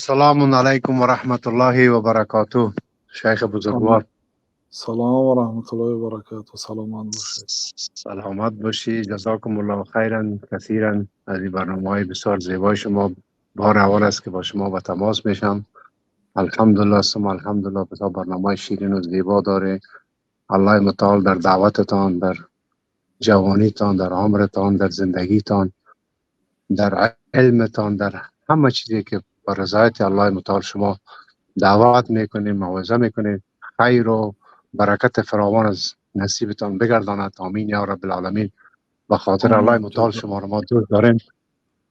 سلام علیکم و رحمت الله و برکاته. شیخ بزرگوار، سلام و رحمت الله و برکاته. سلامت باشید. سلامت باشی. جزاکم الله خیرا کثیرا از این برنامه بسیار زیبای شما. بار اول است که با شما به تماس میشم. الحمدلله ثم الحمدلله. بسیار برنامه شیرین و زیبا داره. الله متعال در دعوتتان، در جوانیتان، در عمرتان، در زندگیتان، در علمتان، در همه چیزی که بر رضایت الله متعال شما دعوت میکنیم، موعظه میکنیم، خیر و برکت فراوان از نصیبتان بگرداند. آمین یا رب العالمین. به خاطر الله آمین. متعال شما را ما دوست داریم.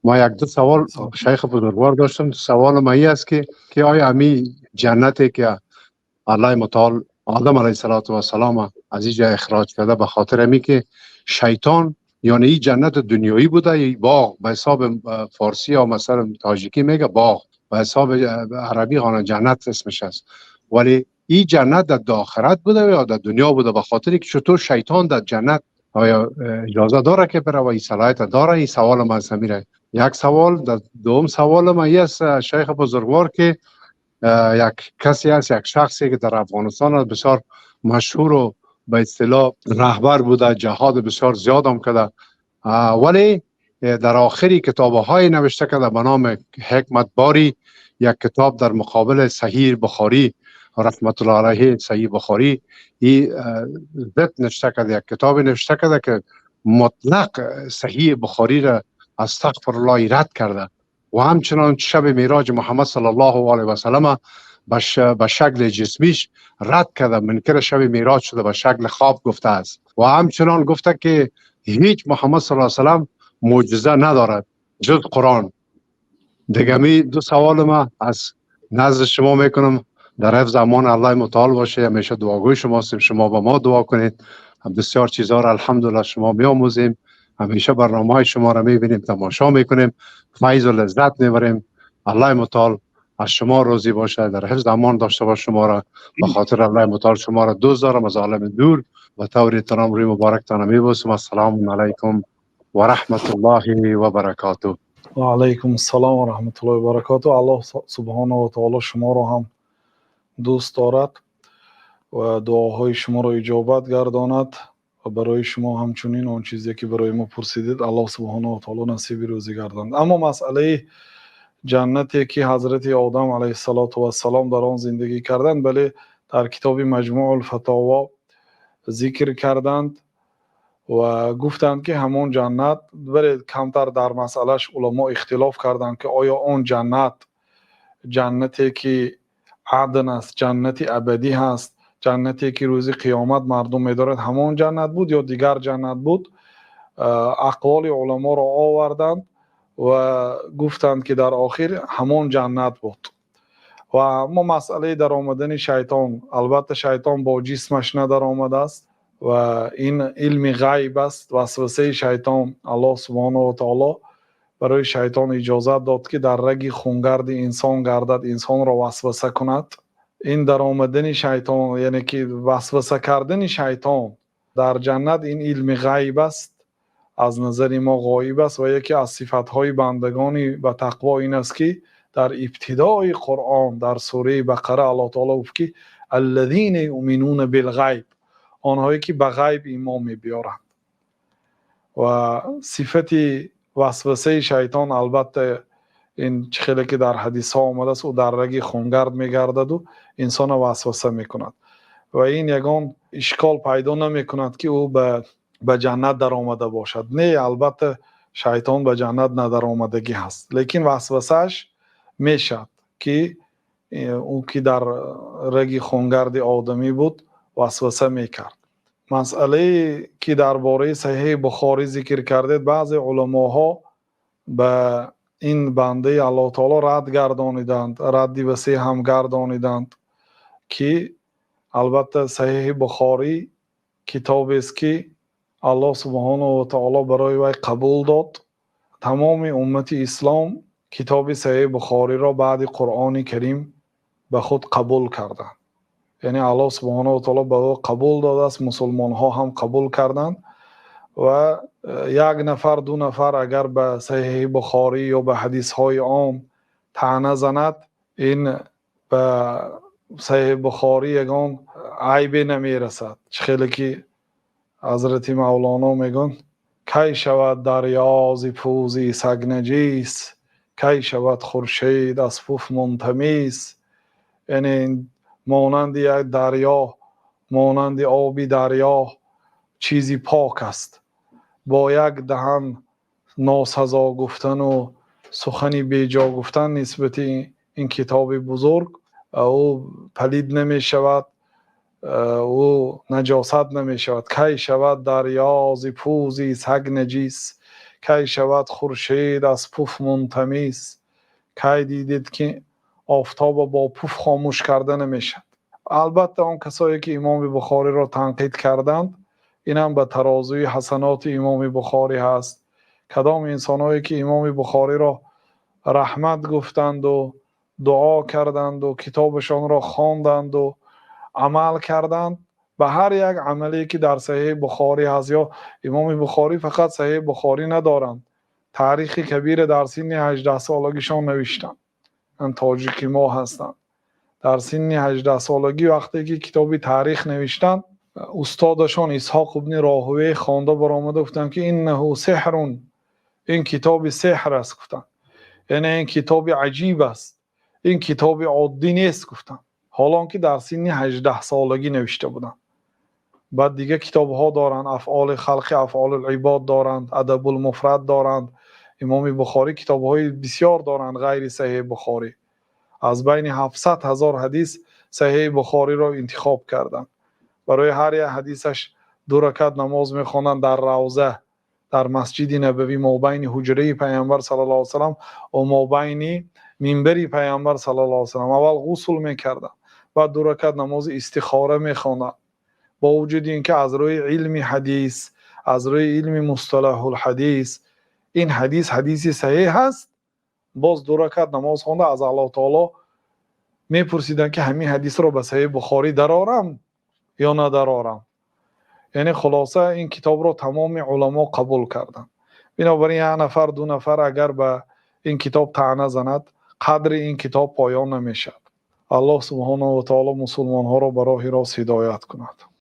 ما یک دو سوال شیخ بزرگوار داشتم. سوال ما این است که آیا امی جنتی که الله متعال آدم علیه السلام از اینجا اخراج کرده به خاطر امی که شیطان، یعنی این جنت دنیایی بوده یا باغ؟ به حساب فارسی یا مثلا تاجیکی میگه باغ، به حساب عربی خانه جنت اسمش است. ولی این جنت در آخرت بوده یا در دنیا بوده؟ به خاطر که چطور شیطان در جنت آیا اجازه داره که بره و این صلاحیت داره؟ این سوال ما است. میره یک سوال. در دوم سوال ما است شیخ بزرگوار که یک کسی است، یک شخصی که در افغانستان است، بسیار مشهور و به اصطلاح رهبر بوده، جهاد بسیار زیاد هم کرده، ولی در آخری کتاب‌های نوشته کرده به نام حکمت باری. یک کتاب در مقابل صحیح بخاری رحمت الله علیه، صحیح بخاری، این ضد نوشته کرده. یک کتاب نوشته کرده که مطلق صحیح بخاری را استغفر الله رد کرده و همچنان شب میراج محمد صلی الله علیه و سلم به شکل جسمیش رد کرده. منکر شب میراج شده، به شکل خواب گفته است. و همچنان گفته که هیچ محمد صلی الله علیه و سلم معجزه ندارد جز قرآن. دیگه می دو سوال ما از نزد شما میکنم. در حفظ امان الله متعال باشه. همیشه دعاگوی شما هستیم. شما با ما دعا کنید. بسیار چیزها را الحمدلله شما میآموزیم. همیشه برنامه های شما را میبینیم، تماشا میکنیم، فیض و لذت میبریم. الله متعال از شما راضی باشه. در حفظ امان داشته باشه شما را. به خاطر الله متعال شما را دوست دارم. از عالم دور و طور احترام روی مبارک تان میبوسم. السلام علیکم و رحمت الله و برکاته. و علیکم السلام و رحمت الله و برکاته. الله سبحانه و تعالی شما را هم دوست دارد و دعاهای شما را اجابت گرداند و برای شما همچنین آن چیزی که برای ما پرسیدید الله سبحانه و تعالی نصیب روزی گرداند. اما مسئله جنتی که حضرت آدم علیه السلام در آن زندگی کردند، بله، در کتاب مجموع الفتاوا ذکر کردند و گفتند که همون جنت، بله، کمتر در مسئلهش علما اختلاف کردند که آیا اون جنتی که عدن است، جنتی ابدی هست، جنتی که روز قیامت مردم می‌دارد همون جنت بود یا دیگر جنت بود. اقوال علما را آوردند و گفتند که در آخر همون جنت بود. و اما مسئله در آمدن شیطان، البته شیطان با جسمش ندر آمده است و این علم غیب است. وسوسه شیطان، الله سبحانه و تعالی برای شیطان اجازت داد که در رگ خونگرد انسان گردد، انسان را وسوسه کند. این در آمدن شیطان، یعنی که وسوسه کردن شیطان در جنت، این علم غیب است، از نظر ما غایب است و یکی از صفتهای بندگانی به تقوا این است که در ابتدای قرآن در سوره بقره الله تعالی گفت که الذین یؤمنون بالغیب، آنهایی که به غیب ایمان می‌بیارند. و صفت وسوسه شیطان، البته این خیلی که در حدیث ها آمده است، او در رگ خونگرد میگردد و انسان وسوسه میکند و این یگان اشکال پیدا نمی کند که او به جنت در آمده باشد. نه، البته شیطان به جنت ندر آمدگی هست، لیکن وسوسهش میشد که او که در رگ خونگرد آدمی بود وسوسه میکرد. مسئله که درباره صحیح بخاری ذکر کردید، بعضی علماها به این بنده الله تعالی رد گردانیدند، ردی وسیع هم گردانیدند که البته صحیح بخاری کتابی است که الله سبحانه و تعالی برای وی قبول داد. تمام امت اسلام کتاب صحیح بخاری را بعد قرآن کریم به خود قبول کردند. یعنی الله سبحانه و تعالی به او قبول داده است، مسلمان ها هم قبول کردند و یک نفر دو نفر اگر به صحیح بخاری یا به حدیث های عام طعنه زند، این به صحیح بخاری یگان عیبی نمی رسد. خیلی که حضرت مولانا میگن کی شود دریا ز پوزی سگ نجیس، کی شود خورشید از پف منتمیس. یعنی مانند یک دریا، مانند آبی دریا چیزی پاک است. با یک دهن ناسزا گفتن و سخنی بیجا گفتن نسبت این کتاب بزرگ او پلید نمی شود، او نجاست نمی شود. کی شود دریا ز پوزی سگ نجیس، کی شود خورشید از پف منتمیس. کی دیدید که آفتاب با پف خاموش کرده نمیشد. البته آن کسایی که امام بخاری را تنقید کردند، این هم به ترازوی حسنات امام بخاری هست. کدام انسانایی که امام بخاری را رحمت گفتند و دعا کردند و کتابشان را خواندند و عمل کردند، به هر یک عملی که در صحیح بخاری هست، یا امام بخاری فقط صحیح بخاری ندارند، تاریخ کبیر در سن 18 سالگیشان نوشتند. ان تاجیکی ما هستند. در سن 18 سالگی وقتی که کتابی تاریخ نوشتند، استادشان اسحاق ابن راهوی خوانده برآمده گفتند که انه سحر، این کتاب سحر است گفتند. یعنی این کتاب عجیب است، این کتاب عادی نیست گفتند. حالان که در سن 18 سالگی نوشته بودند. بعد دیگه کتاب ها دارند، افعال خلق، افعال العباد دارند، ادب المفرد دارند. امام بخاری کتاب های بسیار دارند غیر صحیح بخاری. از بین 700,000 حدیث صحیح بخاری را انتخاب کردند. برای هر یک حدیثش 2 رکعت نماز میخوانند در روضه، در مسجد نبوی، مابین حجره پیامبر صلی الله علیه و سلم و مابین منبر پیامبر صلی الله علیه و سلم. اول غسل میکردند، بعد 2 رکعت نماز استخاره میخوانند. با وجود اینکه از روی علم حدیث، از روی علم مصطلح الحدیث این حدیث صحیح هست، باز 2 رکعت نماز خوانده از الله تعالی میپرسیدن که همین حدیث رو به صحیح بخاری درآرم یا ندرآرم. یعنی خلاصه این کتاب رو تمام علما قبول کردند. بنابراین 1 نفر 2 نفر اگر به این کتاب طعنه زند، قدر این کتاب پایان نمیشد. الله سبحانه و تعالی مسلمان ها را به راه راست هدایت کند.